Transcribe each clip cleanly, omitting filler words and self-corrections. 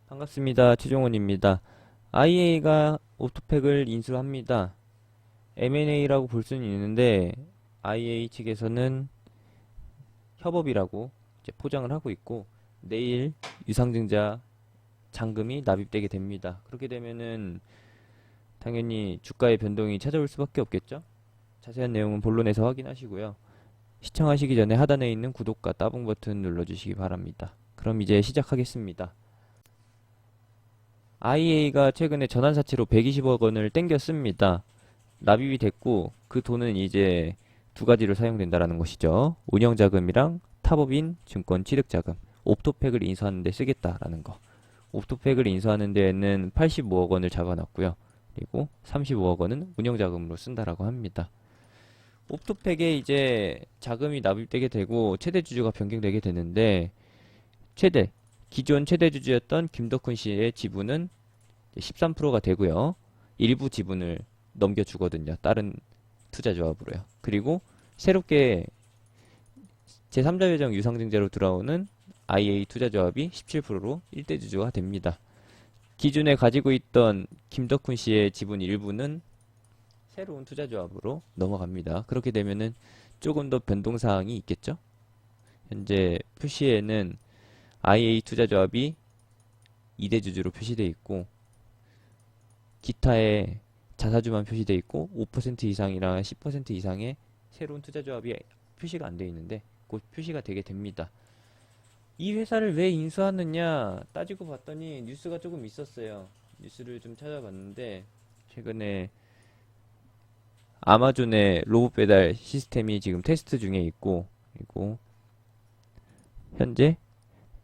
반갑습니다. 최종원입니다. IA가 오토팩을 인수합니다. M&A라고 볼 수는 있는데 IA 측에서는 협업이라고 이제 포장을 하고 있고 내일 유상증자 잔금이 납입되게 됩니다. 그렇게 되면은 당연히 주가의 변동이 찾아올 수밖에 없겠죠? 자세한 내용은 본론에서 확인하시고요. 시청하시기 전에 하단에 있는 구독과 따봉 버튼 눌러주시기 바랍니다. 그럼 이제 시작하겠습니다. IA가 최근에 전환사채로 120억 원을 땡겼습니다. 납입이 됐고 그 돈은 이제 두 가지로 사용된다라는 것이죠. 운영자금이랑 타법인 증권 취득자금, 옵토팩을 인수하는 데 쓰겠다라는 거. 옵토팩을 인수하는 데에는 85억 원을 잡아놨고요. 그리고 35억 원은 운영자금으로 쓴다라고 합니다. 옵토팩에 이제 자금이 납입되게 되고 최대 주주가 변경되게 되는데 기존 최대 주주였던 김덕훈 씨의 지분은 13%가 되고요. 일부 지분을 넘겨주거든요. 다른 투자조합으로요. 그리고 새롭게 제3자 회장 유상증자로 들어오는 IA 투자조합이 17%로 1대 주주가 됩니다. 기존에 가지고 있던 김덕훈 씨의 지분 일부는 새로운 투자조합으로 넘어갑니다. 그렇게 되면은 조금 더 변동사항이 있겠죠? 현재 표시에는 IA 투자조합이 2대 주주로 표시되어 있고 기타에 자사주만 표시되어 있고 5% 이상이랑 10% 이상의 새로운 투자조합이 표시가 안 되어 있는데 곧 표시가 되게 됩니다. 이 회사를 왜 인수하느냐 따지고 봤더니 뉴스가 조금 있었어요. 뉴스를 좀 찾아봤는데 최근에 아마존의 로봇 배달 시스템이 지금 테스트 중에 있고 그리고 현재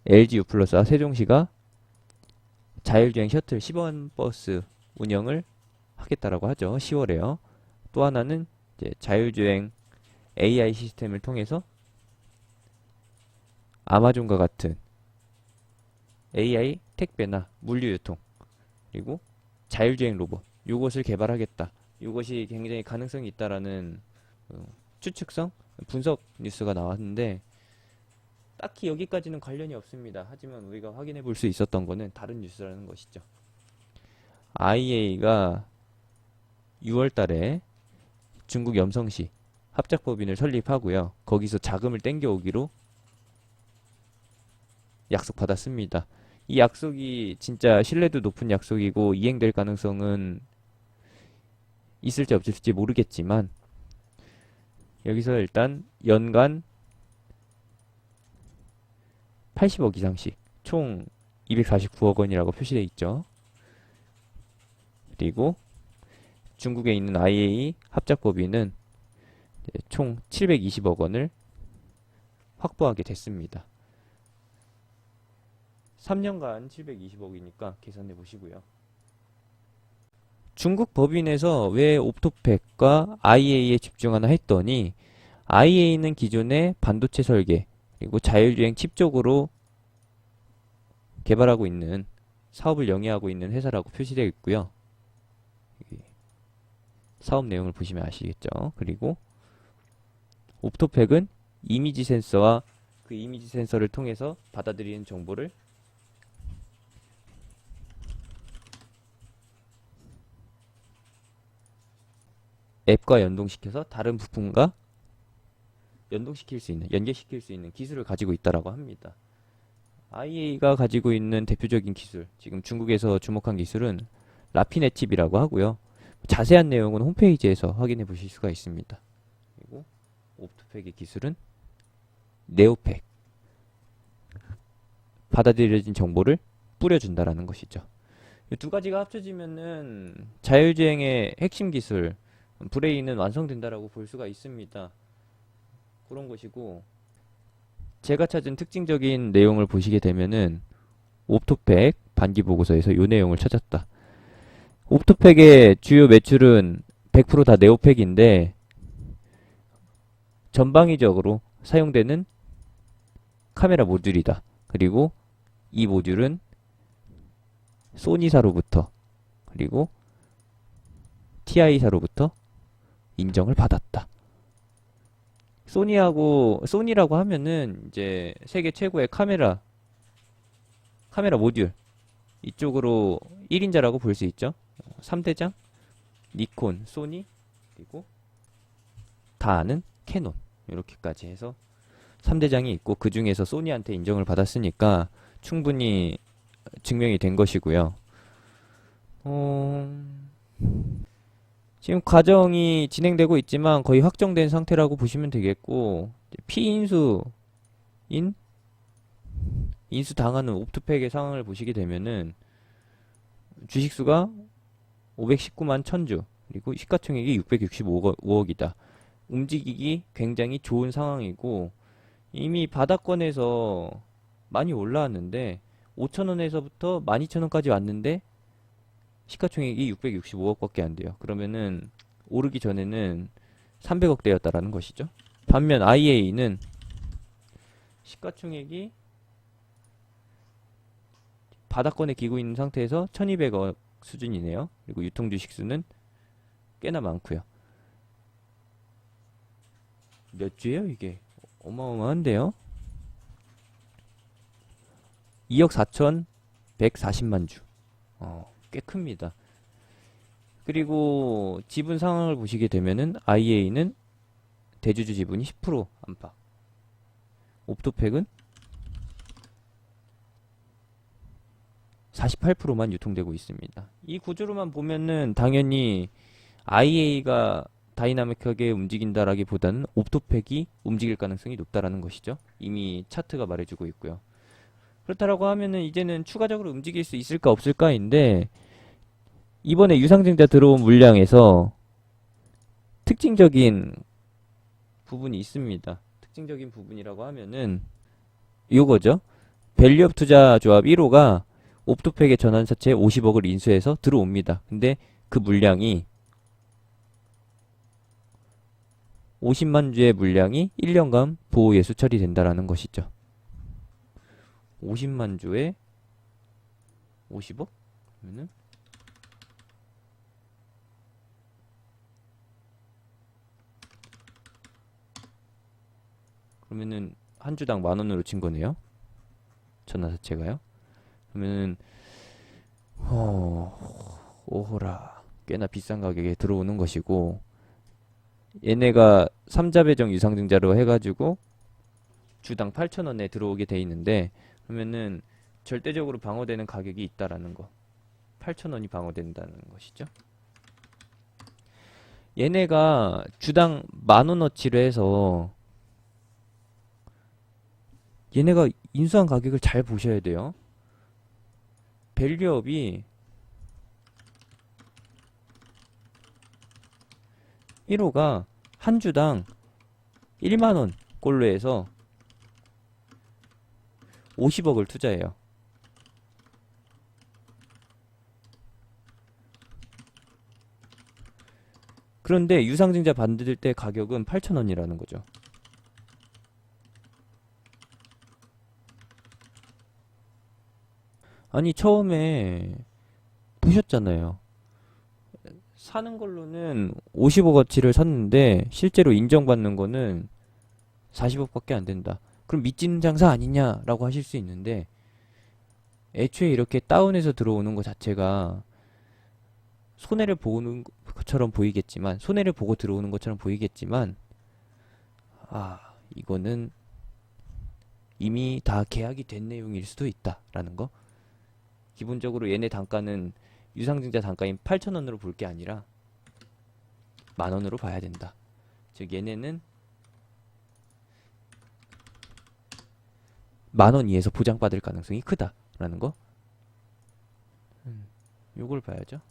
LG U+와 세종시가 자율주행 셔틀 10원 버스 운영을 하겠다라고 하죠. 10월에요. 또 하나는 이제 자율주행 AI 시스템을 통해서 아마존과 같은 AI 택배나 물류유통 그리고 자율주행 로봇 이것을 개발하겠다. 이것이 굉장히 가능성이 있다라는 추측성 분석 뉴스가 나왔는데 딱히 여기까지는 관련이 없습니다. 하지만 우리가 확인해 볼 수 있었던 거는 다른 뉴스라는 것이죠. IA가 6월 달에 중국 염성시 합작법인을 설립하고요. 거기서 자금을 땡겨오기로 약속받았습니다. 이 약속이 진짜 신뢰도 높은 약속이고 이행될 가능성은 있을지 없을지 모르겠지만 여기서 일단 연간 80억 이상씩 총 249억 원이라고 표시되어 있죠. 그리고 중국에 있는 IA 합작법인은 총 720억 원을 확보하게 됐습니다. 3년간 720억이니까 계산해 보시고요. 중국 법인에서 왜 옵토팩과 IA에 집중하나 했더니 IA는 기존의 반도체 설계 그리고 자율주행 칩 쪽으로 개발하고 있는 사업을 영위하고 있는 회사라고 표시되어 있고요. 사업 내용을 보시면 아시겠죠. 그리고 옵토팩은 이미지 센서와 그 이미지 센서를 통해서 받아들이는 정보를 앱과 연동시켜서 다른 부품과 연동시킬 수 있는, 연계시킬 수 있는 기술을 가지고 있다라고 합니다. IA가 가지고 있는 대표적인 기술, 지금 중국에서 주목한 기술은 라피네 칩이라고 하고요. 자세한 내용은 홈페이지에서 확인해 보실 수가 있습니다. 그리고 옵토팩의 기술은 네오팩, 받아들여진 정보를 뿌려준다라는 것이죠. 이 두 가지가 합쳐지면은 자율주행의 핵심 기술, 브레인은 완성된다라고 볼 수가 있습니다. 그런 것이고 제가 찾은 특징적인 내용을 보시게 되면은 옵토팩 반기 보고서에서 이 내용을 찾았다. 옵토팩의 주요 매출은 100%다 네오팩인데 전방위적으로 사용되는 카메라 모듈이다. 그리고 이 모듈은 소니사로부터 그리고 TI사로부터 인정을 받았다. 소니라고 하면은 이제 세계 최고의 카메라 모듈 이쪽으로 1인자라고 볼 수 있죠. 3대장, 니콘, 소니, 그리고 다 아는 캐논. 이렇게까지 해서 3대장이 있고 그 중에서 소니한테 인정을 받았으니까 충분히 증명이 된 것이고요. 지금 과정이 진행되고 있지만 거의 확정된 상태라고 보시면 되겠고, 피인수인 인수 당하는 옵토팩의 상황을 보시게 되면은 주식수가 519만 1000주, 그리고 시가총액이 665억이다. 움직이기 굉장히 좋은 상황이고, 이미 바닥권에서 많이 올라왔는데 5,000원에서부터 12,000원까지 왔는데 시가총액이 665억밖에 안 돼요. 그러면은 오르기 전에는 300억대였다라는 것이죠. 반면 IA는 시가총액이 바닥권에 기고 있는 상태에서 1200억 수준이네요. 그리고 유통주식수는 꽤나 많고요. 몇 주예요 이게? 어마어마한데요. 2억 4,140만 주. 꽤 큽니다. 그리고 지분 상황을 보시게 되면은 IA는 대주주 지분이 10% 안팎. 옵토팩은 48%만 유통되고 있습니다. 이 구조로만 보면은 당연히 IA가 다이나믹하게 움직인다라기보다는 옵토팩이 움직일 가능성이 높다라는 것이죠. 이미 차트가 말해주고 있고요. 그렇다라고 하면은 이제는 추가적으로 움직일 수 있을까 없을까인데, 이번에 유상증자 들어온 물량에서 특징적인 부분이 있습니다. 특징적인 부분이라고 하면은 이거죠. 밸류업 투자 조합 1호가 옵토팩의 전환사채 50억을 인수해서 들어옵니다. 근데 그 물량이 50만 주의 물량이 1년간 보호예수 처리된다라는 것이죠. 50만 주에 50억? 그러면은 한 주당 10,000원으로 친 거네요. 전환사채가요. 그러면은 오호라, 꽤나 비싼 가격에 들어오는 것이고, 얘네가 3자 배정 유상증자로 해가지고 주당 8,000원에 들어오게 돼 있는데, 그러면은 절대적으로 방어되는 가격이 있다라는 거. 8,000원이 방어된다는 것이죠. 얘네가 주당 10,000원어치로 해서, 얘네가 인수한 가격을 잘 보셔야 돼요. 밸류업이 1호가 한 주당 1만원 꼴로 해서 50억을 투자해요. 그런데 유상증자 받을 때 가격은 8,000원이라는 거죠. 아니, 처음에 보셨잖아요. 사는 걸로는 50억어치를 샀는데 실제로 인정받는 거는 40억밖에 안 된다. 그럼 미친 장사 아니냐라고 하실 수 있는데, 애초에 이렇게 다운해서 들어오는 것 자체가 손해를 보는 것처럼 보이겠지만, 손해를 보고 들어오는 것처럼 보이겠지만, 이거는 이미 다 계약이 된 내용일 수도 있다라는 거. 기본적으로 얘네 단가는 유상증자 단가인 8,000원으로 볼 게 아니라 10,000원으로 봐야 된다. 즉 얘네는 10,000원 이에서 보장받을 가능성이 크다라는 거. 요걸 봐야죠.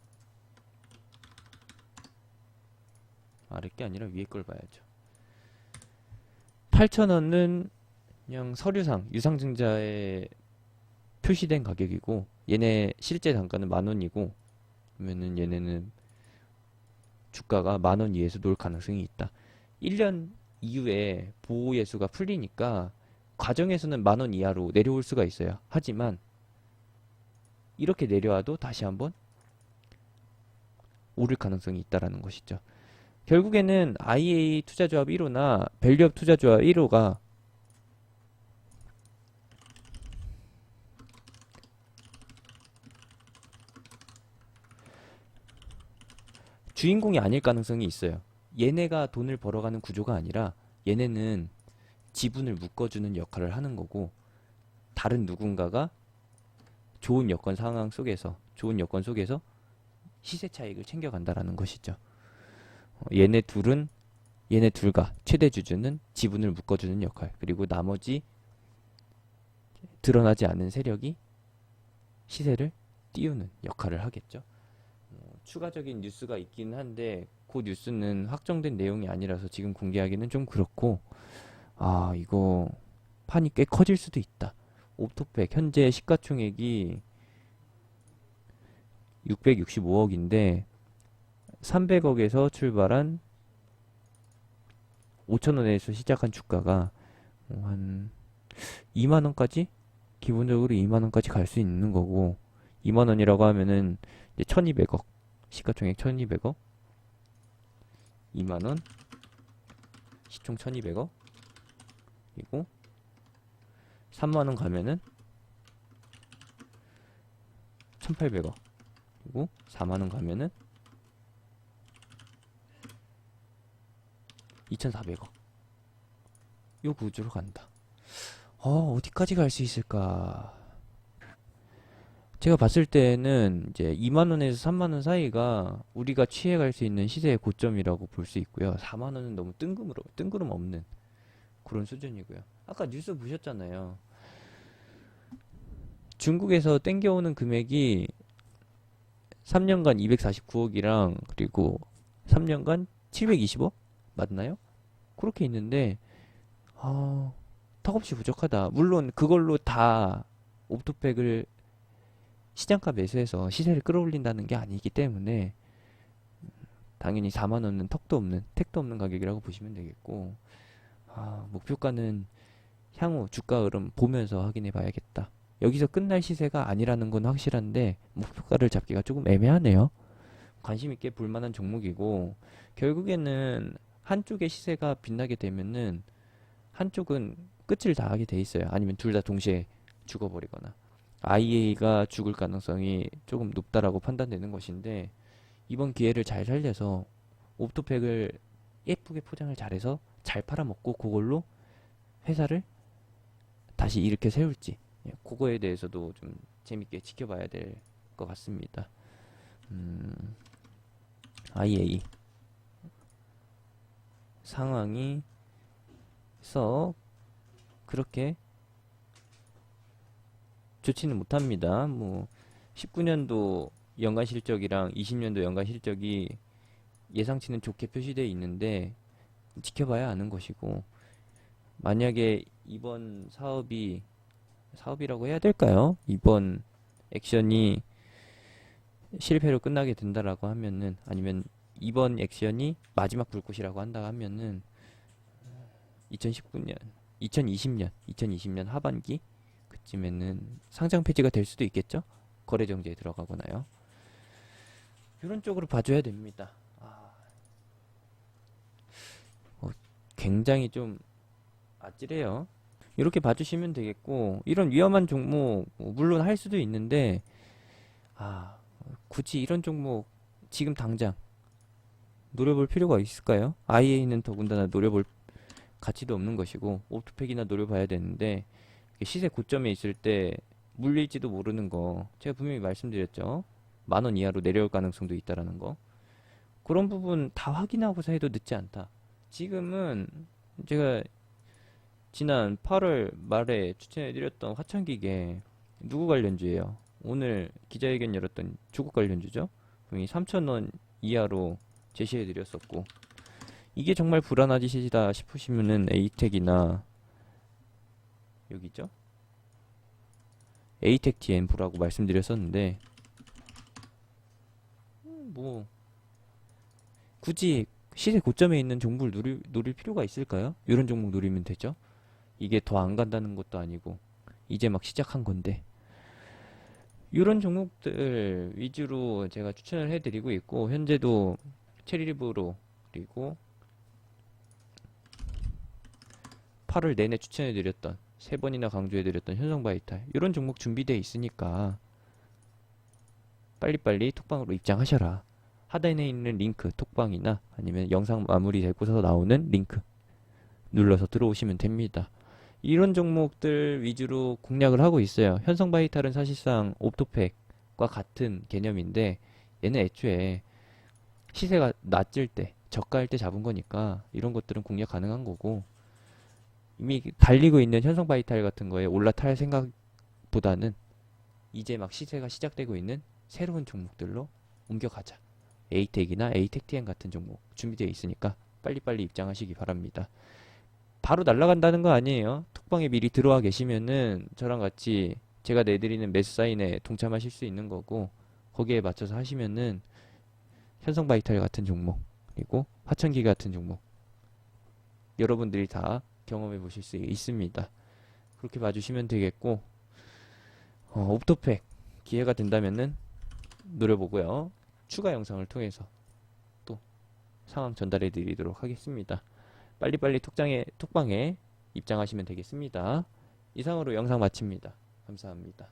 아래 게 아니라 위에 걸 봐야죠. 8,000원은 그냥 서류상 유상증자에 표시된 가격이고, 얘네 실제 단가는 10,000원이고, 그러면은 얘네는 주가가 10,000원 이에서 놀 가능성이 있다. 1년 이후에 보호예수가 풀리니까 과정에서는 10,000원 이하로 내려올 수가 있어요. 하지만 이렇게 내려와도 다시 한번 오를 가능성이 있다라는 것이죠. 결국에는 IA 투자조합 1호나 밸류업 투자조합 1호가 주인공이 아닐 가능성이 있어요. 얘네가 돈을 벌어가는 구조가 아니라 얘네는 지분을 묶어주는 역할을 하는 거고, 다른 누군가가 좋은 여건 상황 속에서, 좋은 여건 속에서 시세 차익을 챙겨간다라는 것이죠. 얘네 둘과 최대 주주는 지분을 묶어주는 역할, 그리고 나머지 드러나지 않은 세력이 시세를 띄우는 역할을 하겠죠. 추가적인 뉴스가 있긴 한데 그 뉴스는 확정된 내용이 아니라서 지금 공개하기는 좀 그렇고, 이거 판이 꽤 커질 수도 있다. 옵토팩 현재 시가총액이 665억인데 300억에서 출발한 5천원에서 시작한 주가가 한 2만원까지, 기본적으로 2만원까지 갈 수 있는 거고, 2만원이라고 하면은 이제 1200억, 시가총액 1200억, 2만원, 시총 1200억, 그리고 3만원 가면은 1800억, 그리고 4만원 가면은 2400억. 요 구조로 간다. 어디까지 갈 수 있을까? 제가 봤을 때는 이제 2만원에서 3만원 사이가 우리가 취해갈 수 있는 시세의 고점이라고 볼 수 있고요. 4만원은 너무 뜬구름 없는 그런 수준이고요. 아까 뉴스 보셨잖아요. 중국에서 땡겨오는 금액이 3년간 249억이랑 그리고 3년간 720억? 맞나요? 그렇게 있는데 턱없이 부족하다. 물론 그걸로 다 옵토팩을 시장가 매수해서 시세를 끌어올린다는 게 아니기 때문에 당연히 4만원은 턱도 없는, 택도 없는 가격이라고 보시면 되겠고, 목표가는 향후 주가 흐름 보면서 확인해 봐야겠다. 여기서 끝날 시세가 아니라는 건 확실한데 목표가를 잡기가 조금 애매하네요. 관심 있게 볼 만한 종목이고, 결국에는 한쪽의 시세가 빛나게 되면은 한쪽은 끝을 다 하게 돼 있어요. 아니면 둘 다 동시에 죽어버리거나. IA가 죽을 가능성이 조금 높다라고 판단되는 것인데, 이번 기회를 잘 살려서 옵토팩을 예쁘게 포장을 잘해서 잘 팔아먹고 그걸로 회사를 다시 일으켜 세울지, 그거에 대해서도 좀 재밌게 지켜봐야 될 것 같습니다. IA 상황이 그렇게 좋지는 못합니다. 19년도 연간 실적이랑 20년도 연간 실적이 예상치는 좋게 표시되어 있는데 지켜봐야 아는 것이고, 만약에 이번 사업이라고 해야 될까요? 이번 액션이 실패로 끝나게 된다라고 하면은, 아니면 이번 액션이 마지막 불꽃이라고 한다 하면은 2020년 하반기 그쯤에는 상장 폐지가 될 수도 있겠죠? 거래 정지에 들어가거나요. 이런 쪽으로 봐줘야 됩니다. 굉장히 좀 아찔해요. 이렇게 봐주시면 되겠고, 이런 위험한 종목 물론 할 수도 있는데 굳이 이런 종목 지금 당장 노려볼 필요가 있을까요? IA는 더군다나 노려볼 가치도 없는 것이고, 옵토팩이나 노려봐야 되는데, 시세 고점에 있을 때 물릴지도 모르는 거 제가 분명히 말씀드렸죠. 10,000원 이하로 내려올 가능성도 있다라는 거. 그런 부분 다 확인하고서 해도 늦지 않다. 지금은 제가 지난 8월 말에 추천해드렸던 화천기계 누구 관련주예요? 오늘 기자회견 열었던 조국 관련주죠. 분명히 3,000원 이하로 제시해드렸었고, 이게 정말 불안하시다 싶으시면은 에이텍이나 여기 있죠? 에이텍 TMV라고 말씀드렸었는데, 굳이 시세 고점에 있는 종목을 노릴 필요가 있을까요? 이런 종목 노리면 되죠. 이게 더 안 간다는 것도 아니고 이제 막 시작한 건데, 이런 종목들 위주로 제가 추천을 해드리고 있고, 현재도 체리리브로, 그리고 8월 내내 추천해드렸던, 3번이나 강조해드렸던 현성바이탈, 이런 종목 준비되어 있으니까 빨리빨리 톡방으로 입장하셔라. 하단에 있는 링크, 톡방이나 아니면 영상 마무리 되고서 나오는 링크 눌러서 들어오시면 됩니다. 이런 종목들 위주로 공략을 하고 있어요. 현성바이탈은 사실상 옵토팩과 같은 개념인데 얘는 애초에 시세가 낮을 때, 저가일 때 잡은 거니까 이런 것들은 공략 가능한 거고, 이미 달리고 있는 현성바이탈 같은 거에 올라탈 생각보다는 이제 막 시세가 시작되고 있는 새로운 종목들로 옮겨가자. 에이텍이나 에이텍TN 같은 종목 준비되어 있으니까 빨리빨리 입장하시기 바랍니다. 바로 날아간다는 거 아니에요. 톡방에 미리 들어와 계시면은 저랑 같이 제가 내드리는 매수 사인에 동참하실 수 있는 거고, 거기에 맞춰서 하시면은 현성바이탈 같은 종목, 그리고 화천기 같은 종목 여러분들이 다 경험해 보실 수 있습니다. 그렇게 봐주시면 되겠고, 옵토팩 기회가 된다면은 노려보고요. 추가 영상을 통해서 또 상황 전달해 드리도록 하겠습니다. 빨리빨리 톡방에 입장하시면 되겠습니다. 이상으로 영상 마칩니다. 감사합니다.